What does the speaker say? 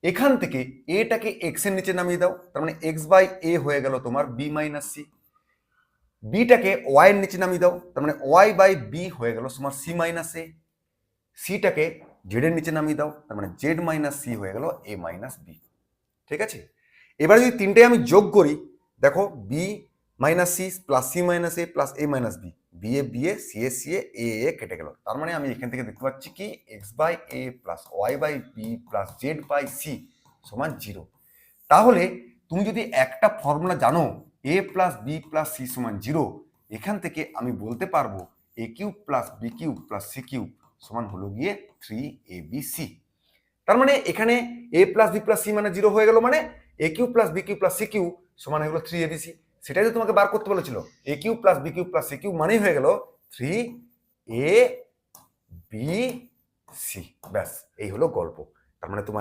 এখান থেকে এটাকে এক্স এর নিচে নামিয়ে দাও, তার মানে এক্স বাই এ হয়ে গেল তোমার বি মাইনাস সি। বিটাকে ওয়াই এর নিচে নামিয়ে দাও, তার মানে ওয়াই বাই বি হয়ে গেল তোমার সি মাইনাস এ। সিটাকে জেড এর নিচে নামিয়ে দাও, তার মানে জেড মাইনাস সি হয়ে গেল এ মাইনাস বি। ঠিক আছে, এবার যদি তিনটে আমি যোগ করি, দেখো B minus C plus C minus A plus A minus B, B A C A A A কেটে গেল। তার মানে আমি এখান থেকে দেখতে পাচ্ছি কি X by A plus Y by B plus Z by C সমান 0। তাহলে তুমি যদি একটা ফর্মুলা জানো A plus B plus C সমান 0, এখান থেকে আমি বলতে পারবো A cube plus B cube plus C cube সমান হলো গিয়ে 3abc। তার মানে এখানে A plus B plus C মানে 0 হয়ে গেল, মানে A cube plus B cube plus C cube সমান হয়ে গেল 3abc। সেটাই তো তোমাকে বার করতে বলেছিল, A cube plus B cube plus C cube মানেই হয়ে গেল 3abc। ব্যাস, এই হলো গল্প। তার মানে তোমার